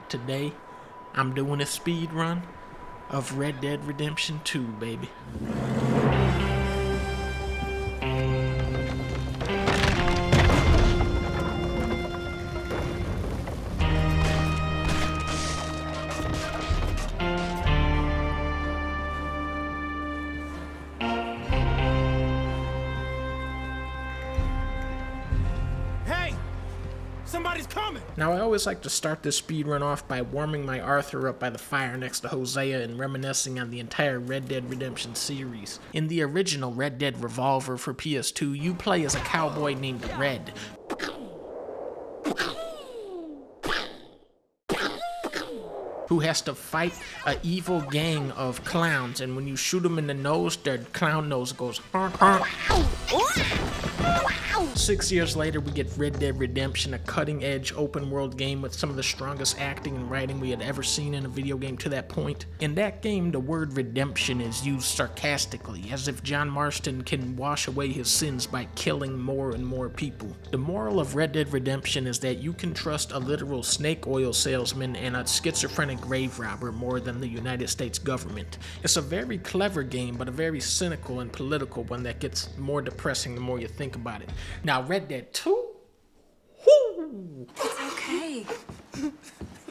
Today, I'm doing a speed run of Red Dead Redemption 2, baby. Somebody's coming! Now, I always like to start this speedrun off by warming my Arthur up by the fire next to Hosea and reminiscing on the entire Red Dead Redemption series. In the original Red Dead Revolver for PS2, you play as a cowboy named Red, who has to fight an evil gang of clowns, and when you shoot them in the nose, their clown nose goes honk, honk. 6 years later, we get Red Dead Redemption, a cutting-edge open-world game with some of the strongest acting and writing we had ever seen in a video game to that point. In that game, the word redemption is used sarcastically, as if John Marston can wash away his sins by killing more and more people. The moral of Red Dead Redemption is that you can trust a literal snake oil salesman and a schizophrenic grave robber more than the United States government. It's a very clever game, but a very cynical and political one that gets more depressing the more you think about it. Now, Red Dead 2? Whoo! It's okay.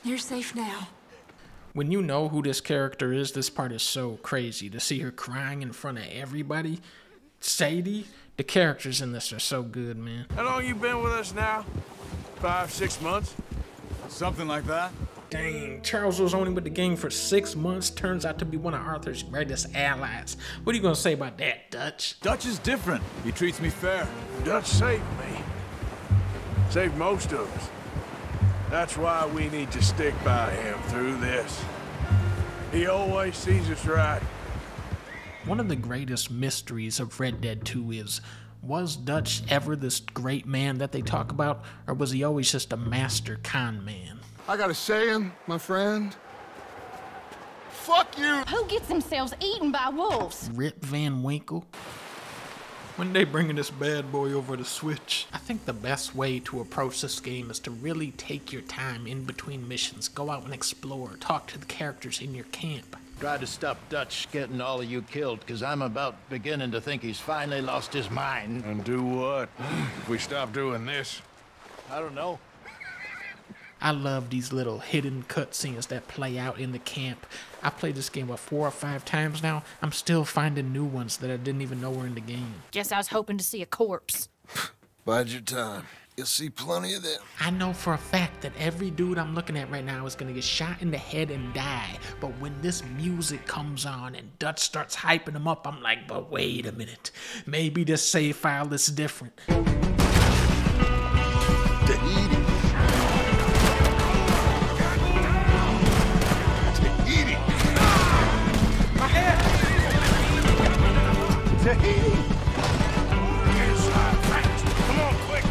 You're safe now. When you know who this character is, this part is so crazy. To see her crying in front of everybody. Sadie, the characters in this are so good, man. How long you been with us now? 5, 6 months? Something like that. Dang, Charles was only with the gang for 6 months, turns out to be one of Arthur's greatest allies. What are you gonna say about that, Dutch? Dutch is different. He treats me fair. Dutch saved me. Saved most of us. That's why we need to stick by him through this. He always sees us right. One of the greatest mysteries of Red Dead 2 is, was Dutch ever this great man that they talk about, or was he always just a master con man? I got a saying, my friend. Fuck you! Who gets themselves eaten by wolves? Rip Van Winkle? When they bringing this bad boy over to Switch? I think the best way to approach this game is to really take your time in between missions. Go out and explore, talk to the characters in your camp. Try to stop Dutch getting all of you killed, because I'm about beginning to think he's finally lost his mind. And do what? If we stop doing this? I don't know. I love these little hidden cutscenes that play out in the camp. I played this game, 4 or 5 times now? I'm still finding new ones that I didn't even know were in the game. Guess I was hoping to see a corpse. Bide your time. You'll see plenty of them. I know for a fact that every dude I'm looking at right now is gonna get shot in the head and die. But when this music comes on and Dutch starts hyping them up, I'm like, but wait a minute. Maybe this save file is different. Tahiti! Come on, quick!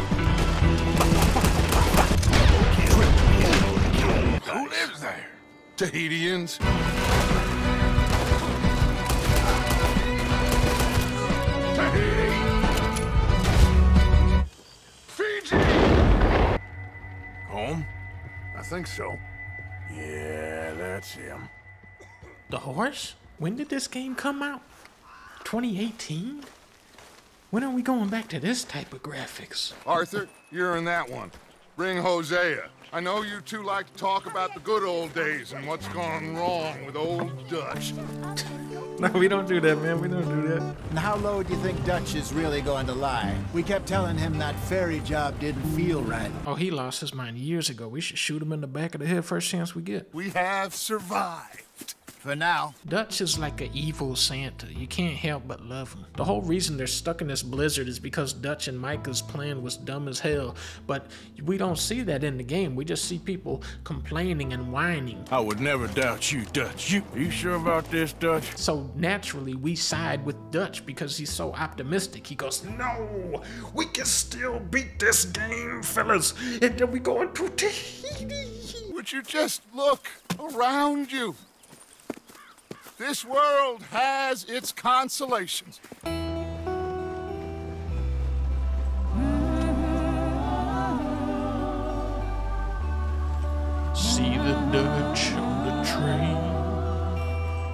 Who lives there? Tahitians. Tahiti! Fiji! Home? I think so. Yeah, that's him. The horse? When did this game come out? 2018? When are we going back to this type of graphics? Arthur, you're in that one. Bring Hosea. I know you two like to talk about the good old days and what's gone wrong with old Dutch. No, we don't do that, man. We don't do that. And how low do you think Dutch is really going to lie? We kept telling him that ferry job didn't feel right. Oh, he lost his mind years ago. We should shoot him in the back of the head first chance we get. We have survived. For now. Dutch is like an evil Santa. You can't help but love him. The whole reason they're stuck in this blizzard is because Dutch and Micah's plan was dumb as hell. But we don't see that in the game. We just see people complaining and whining. I would never doubt you, Dutch. Are you sure about this, Dutch? So naturally, we side with Dutch because he's so optimistic. He goes, no, we can still beat this game, fellas. And then we going to Tahiti. Would you just look around you? This world has its consolations. See the Dutch on the train.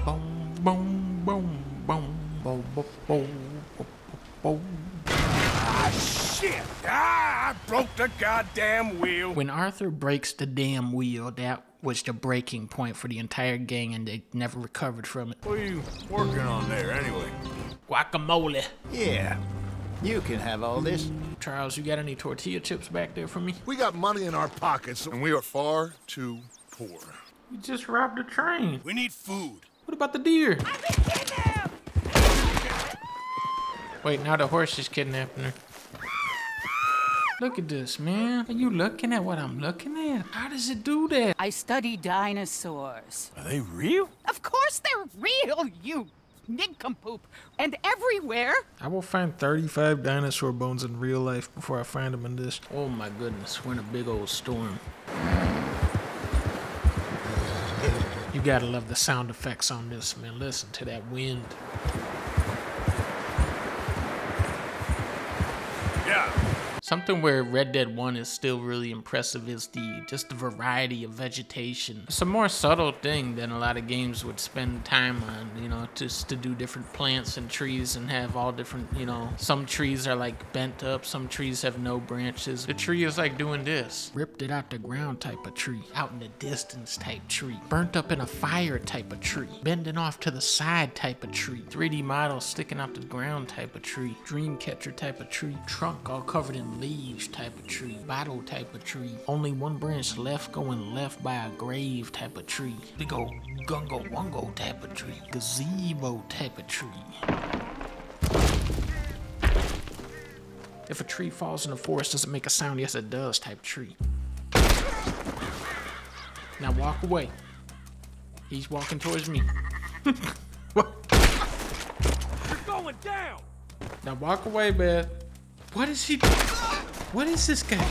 Boom, boom, boom, boom, boom, boom, boom, boom. Ah, shit! Ah, I broke the goddamn wheel. When Arthur breaks the damn wheel, that was the breaking point for the entire gang, and they never recovered from it. What are you working on there, anyway? Guacamole. Yeah, you can have all this. Charles, you got any tortilla chips back there for me? We got money in our pockets, and we are far too poor. We just robbed a train. We need food. What about the deer? Wait, now the horse is kidnapping her. Look at this, man. Are you looking at what I'm looking at? How does it do that? I study dinosaurs. Are they real? Of course they're real, you nincompoop. And everywhere. I will find 35 dinosaur bones in real life before I find them in this. Oh my goodness, we're in a big old storm. You gotta love the sound effects on this, man. Listen to that wind. Yeah. Something where Red Dead 1 is still really impressive is just the variety of vegetation. It's a more subtle thing than a lot of games would spend time on, you know, just to do different plants and trees and have all different, you know, some trees are like bent up, some trees have no branches. The tree is like doing this. Ripped it out the ground type of tree. Out in the distance type tree. Burnt up in a fire type of tree. Bending off to the side type of tree. 3D model sticking out the ground type of tree. Dream catcher type of tree. Trunk all covered in leaves type of tree. Bottle type of tree. Only one branch left going left by a grave type of tree. Big old gungo wungo type of tree. Gazebo type of tree. If a tree falls in the forest, does it make a sound? Yes, it does type tree. Now walk away. He's walking towards me. What? You're going down! Now walk away, man. What is he doing? What is this guy?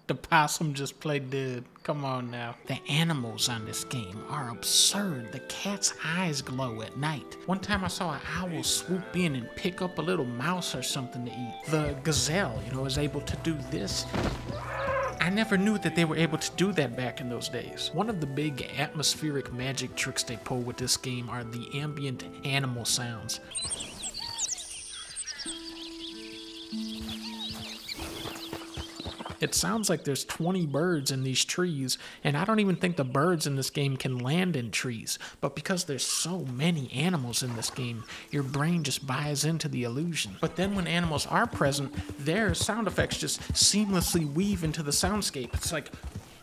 The possum just played dead. Come on now. The animals on this game are absurd. The cat's eyes glow at night. One time I saw an owl swoop in and pick up a little mouse or something to eat. The gazelle, you know, is able to do this. I never knew that they were able to do that back in those days. One of the big atmospheric magic tricks they pull with this game are the ambient animal sounds. It sounds like there's 20 birds in these trees, and I don't even think the birds in this game can land in trees. But because there's so many animals in this game, your brain just buys into the illusion. But then when animals are present, their sound effects just seamlessly weave into the soundscape. It's like,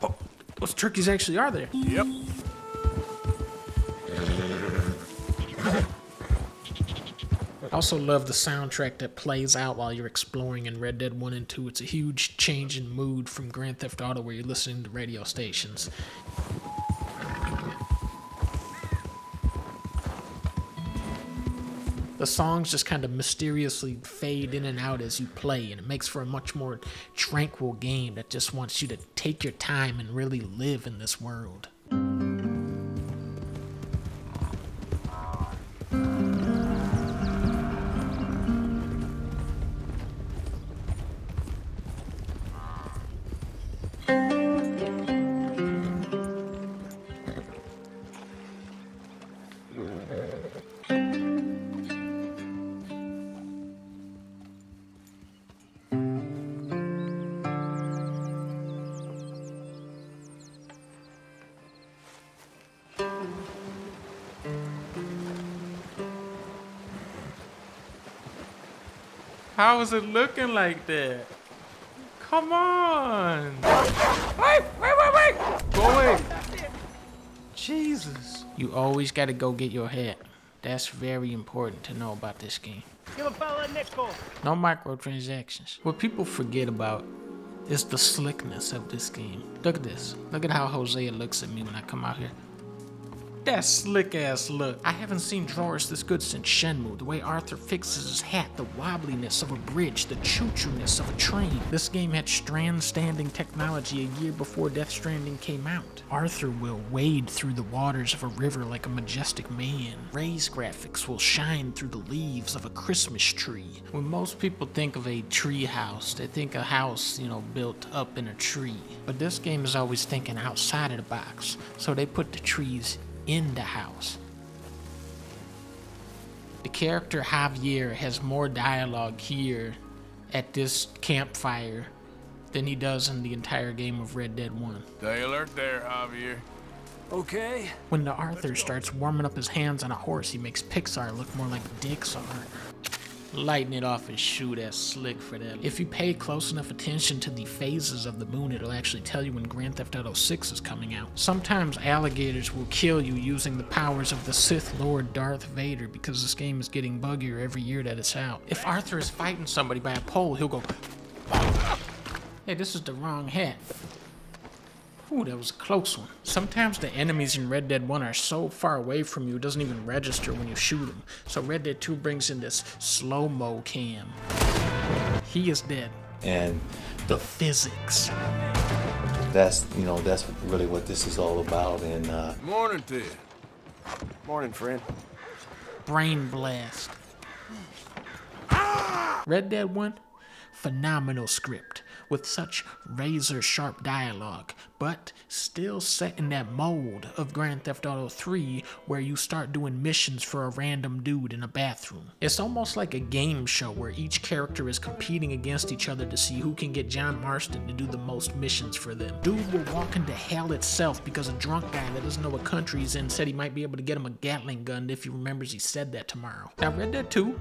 oh, those turkeys actually are there. Yep. I also love the soundtrack that plays out while you're exploring in Red Dead 1 and 2. It's a huge change in mood from Grand Theft Auto where you're listening to radio stations. The songs just kind of mysteriously fade in and out as you play, and it makes for a much more tranquil game that just wants you to take your time and really live in this world. How is it looking like that? Come on! Wait! Go away! Jesus. You always gotta go get your hat. That's very important to know about this game. Give a fella a nickel. No microtransactions. What people forget about is the slickness of this game. Look at this. Look at how Hosea looks at me when I come out here. That slick ass look. I haven't seen drawers this good since Shenmue. The way Arthur fixes his hat, the wobbliness of a bridge, the choo-choo-ness of a train. This game had strand-standing technology a year before Death Stranding came out. Arthur will wade through the waters of a river like a majestic man. Ray's graphics will shine through the leaves of a Christmas tree. When most people think of a tree house, they think a house, built up in a tree. But this game is always thinking outside of the box, so they put the trees in the house. The character Javier has more dialogue here at this campfire than he does in the entire game of Red Dead 1. Stay alert there, Javier. Okay. When the Arthur starts warming up his hands on a horse, he makes Pixar look more like Dixar. Lighten it off and shoot, that's slick for that. If you pay close enough attention to the phases of the moon, it'll actually tell you when Grand Theft Auto 6 is coming out. Sometimes alligators will kill you using the powers of the Sith Lord Darth Vader because this game is getting buggier every year that it's out. If Arthur is fighting somebody by a pole, he'll go, hey, this is the wrong hat. Ooh, that was a close one. Sometimes the enemies in Red Dead 1 are so far away from you, it doesn't even register when you shoot them. So Red Dead 2 brings in this slow-mo cam. He is dead. And the physics. That's really what this is all about. And Morning to you. Morning, friend. Brain blast. Red Dead 1, phenomenal script with such razor-sharp dialogue, but still set in that mold of Grand Theft Auto 3 where you start doing missions for a random dude in a bathroom. It's almost like a game show where each character is competing against each other to see who can get John Marston to do the most missions for them. Dude will walk into hell itself because a drunk guy that doesn't know what country he's in said he might be able to get him a Gatling gun if he remembers he said that tomorrow. Now Red Dead 2,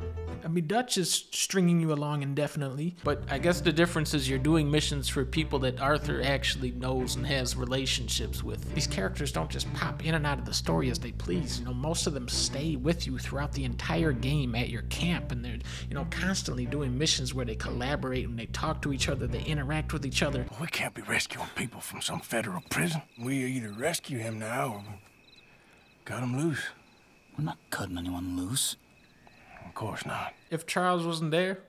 Dutch is stringing you along indefinitely, but I guess the difference is you're doing missions for people that Arthur actually knows and has relationships with. These characters don't just pop in and out of the story as they please. Most of them stay with you throughout the entire game at your camp, and they're, constantly doing missions where they collaborate and they talk to each other, they interact with each other. We can't be rescuing people from some federal prison. We either rescue him now or cut him loose. We're not cutting anyone loose. Of course not. If Charles wasn't there,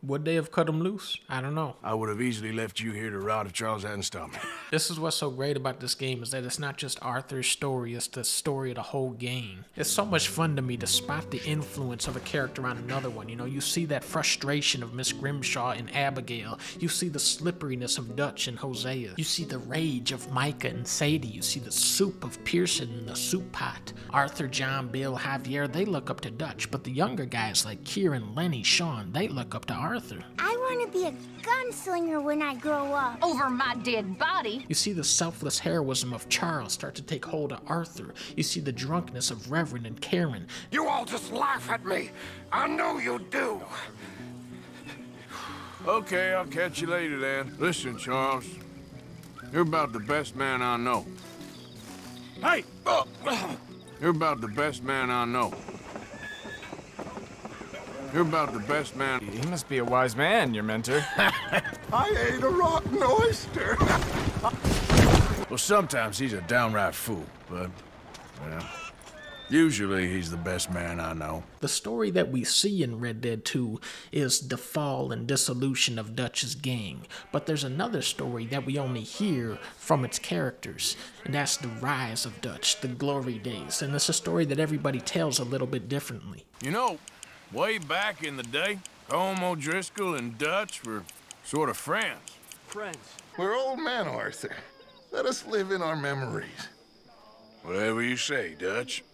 would they have cut him loose? I don't know. I would have easily left you here to rot if Charles hadn't stopped me. This is what's so great about this game, is that it's not just Arthur's story, it's the story of the whole game. It's so much fun to me to spot the influence of a character on another one. You see that frustration of Miss Grimshaw and Abigail. You see the slipperiness of Dutch and Hosea. You see the rage of Micah and Sadie. You see the soup of Pearson in the soup pot. Arthur, John, Bill, Javier, they look up to Dutch, but the younger guys like Kieran, Lenny, Sean, they look up to Arthur. I want to be a gunslinger when I grow up. Over my dead body. You see the selfless heroism of Charles start to take hold of Arthur. You see the drunkenness of Reverend and Karen. You all just laugh at me. I know you do. Okay, I'll catch you later then. Listen, Charles. You're about the best man I know. Hey! You're about the best man I know. You're about the best man. He must be a wise man, your mentor. I ate a rotten oyster. Well, sometimes he's a downright fool, but, well, usually he's the best man I know. The story that we see in Red Dead 2 is the fall and dissolution of Dutch's gang, but there's another story that we only hear from its characters, and that's the rise of Dutch, the glory days, and it's a story that everybody tells a little bit differently. Way back in the day, Colm O'Driscoll and Dutch were sort of friends. We're old men, Arthur. Let us live in our memories. Whatever you say, Dutch.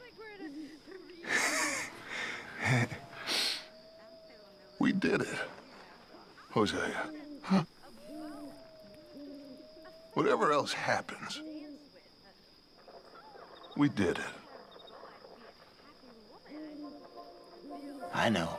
We did it, Hosea. Huh? Whatever else happens, we did it. I know.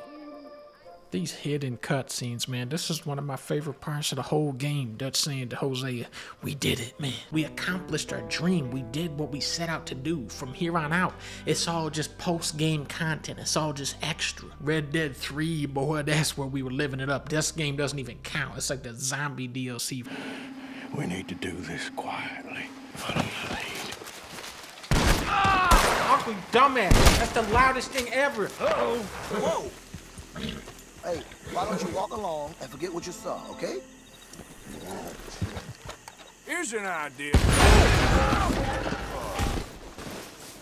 These hidden cutscenes, man, this is one of my favorite parts of the whole game. Dutch saying to Hosea, we did it, man. We accomplished our dream. We did what we set out to do. From here on out, it's all just post-game content. It's all just extra. Red Dead 3, boy, that's where we were living it up. This game doesn't even count. It's like the zombie DLC. We need to do this quietly. Follow my lead. Ah! off, you dumbass. That's the loudest thing ever. Uh-oh. Whoa. Hey, why don't you walk along and forget what you saw, okay? Here's an idea.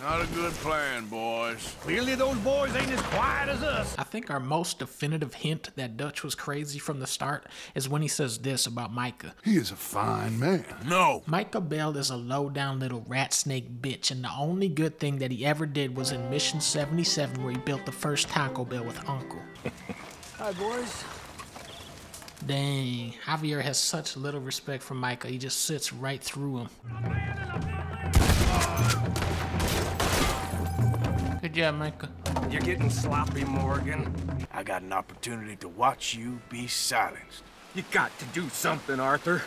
Not a good plan, boys. Clearly those boys ain't as quiet as us. I think our most definitive hint that Dutch was crazy from the start is when he says this about Micah. He is a fine man. No. Micah Bell is a low-down little rat snake bitch, and the only good thing that he ever did was in Mission 77 where he built the first Taco Bell with Uncle. Hi, boys. Dang, Javier has such little respect for Micah, he just sits right through him. Good job, Micah. You're getting sloppy, Morgan. I got an opportunity to watch you be silenced. You got to do something, Arthur.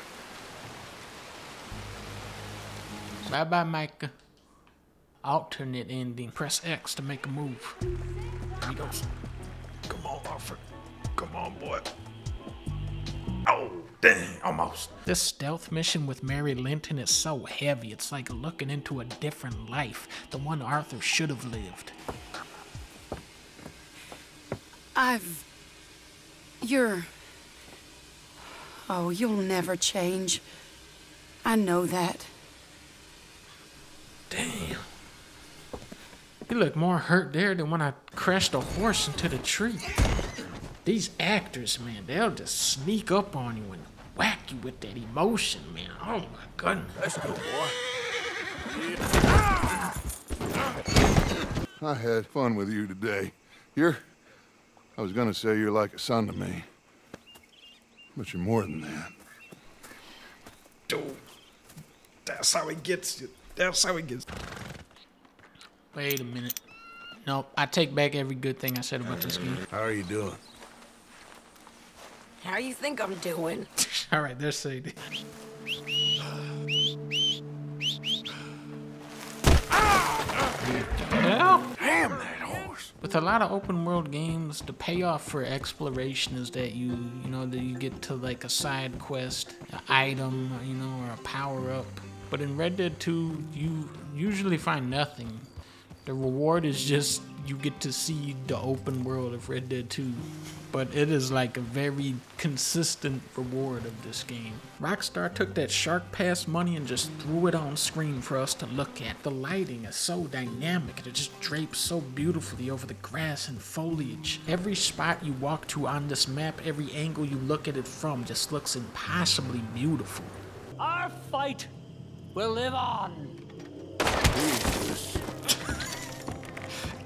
Bye-bye, Micah. Alternate ending. Press X to make a move. Here he goes. Come on, Arthur. Come on, boy. Oh, dang, almost. This stealth mission with Mary Linton is so heavy, it's like looking into a different life, the one Arthur should have lived. Oh, you'll never change. I know that. Damn. You look more hurt there than when I crashed a horse into the tree. These actors, man, they'll just sneak up on you and whack you with that emotion, man. Oh my goodness. Let's go, boy. I had fun with you today. I was gonna say you're like a son to me. But you're more than that. Dude, that's how he gets you. That's how he gets you. Wait a minute. Nope, I take back every good thing I said about this game. How are you doing? How you think I'm doing? All right, there's Sadie. Hell? Damn that horse. With a lot of open world games, the payoff for exploration is that you get to like a side quest, an item, or a power up. But in Red Dead 2, you usually find nothing. The reward is just you get to see the open world of Red Dead 2. But it is like a very consistent reward of this game. Rockstar took that Shark Pass money and just threw it on screen for us to look at. The lighting is so dynamic, it just drapes so beautifully over the grass and foliage. Every spot you walk to on this map, every angle you look at it from just looks impossibly beautiful. Our fight will live on. Jesus.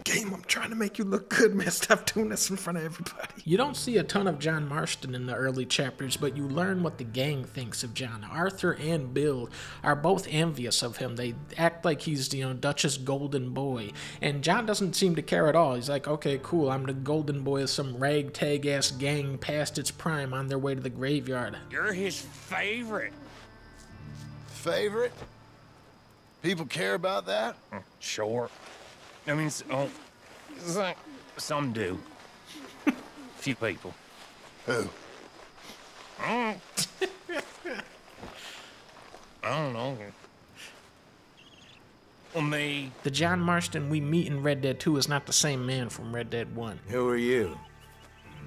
Game, I'm trying to make you look good, man. Stop doing this in front of everybody. You don't see a ton of John Marston in the early chapters, but you learn what the gang thinks of John. Arthur and Bill are both envious of him. They act like he's, Dutch's golden boy. And John doesn't seem to care at all. He's like, okay, cool, I'm the golden boy of some ragtag-ass gang past its prime on their way to the graveyard. You're his favorite. Favorite? People care about that? Sure. I mean, some do. Few people. Who? I don't know. Well, me. The John Marston we meet in Red Dead 2 is not the same man from Red Dead 1. Who are you?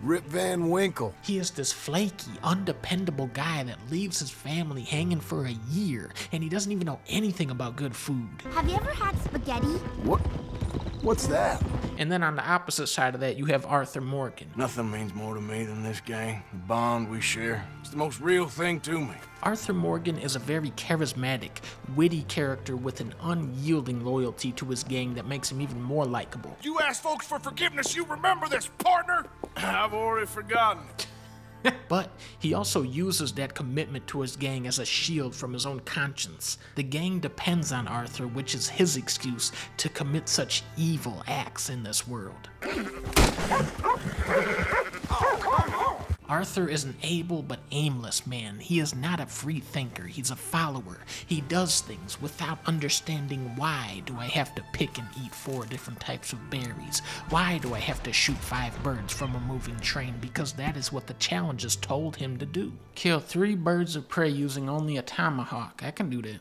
Rip Van Winkle. He is this flaky, undependable guy that leaves his family hanging for a year, and he doesn't even know anything about good food. Have you ever had spaghetti? What's that? And then on the opposite side of that, you have Arthur Morgan. Nothing means more to me than this gang. The bond we share. It's the most real thing to me. Arthur Morgan is a very charismatic, witty character with an unyielding loyalty to his gang that makes him even more likable. You ask folks for forgiveness, you remember this, partner? I've already forgotten. But he also uses that commitment to his gang as a shield from his own conscience. The gang depends on Arthur, which is his excuse to commit such evil acts in this world. Arthur is an able but aimless man. He is not a free thinker, he's a follower. He does things without understanding why do I have to pick and eat 4 different types of berries? Why do I have to shoot 5 birds from a moving train? Because that is what the challenges told him to do. Kill 3 birds of prey using only a tomahawk. I can do that.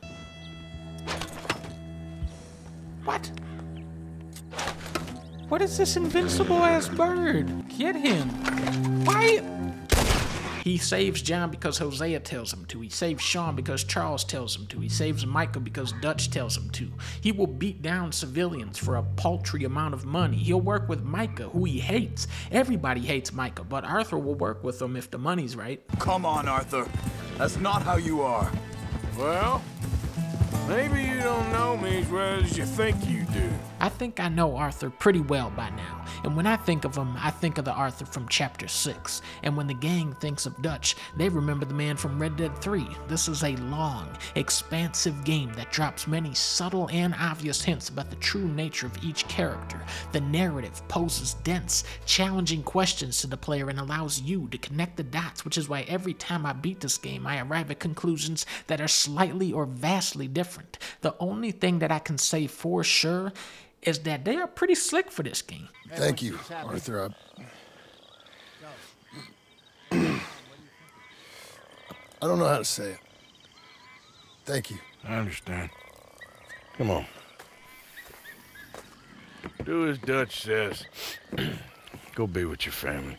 What? What is this invincible-ass bird? Get him. Why? He saves John because Hosea tells him to. He saves Sean because Charles tells him to. He saves Micah because Dutch tells him to. He will beat down civilians for a paltry amount of money. He'll work with Micah, who he hates. Everybody hates Micah, but Arthur will work with him if the money's right. Come on, Arthur. That's not how you are. Well, maybe you don't know me as well as you think you do. I think I know Arthur pretty well by now, and when I think of him, I think of the Arthur from Chapter 6, and when the gang thinks of Dutch, they remember the man from Red Dead 3. This is a long, expansive game that drops many subtle and obvious hints about the true nature of each character. The narrative poses dense, challenging questions to the player and allows you to connect the dots, which is why every time I beat this game, I arrive at conclusions that are slightly or vastly different. The only thing that I can say for sure is that they are pretty slick for this game. Thank you, Arthur. I don't know how to say it. Thank you. I understand. Come on. Do as Dutch says. Go be with your family.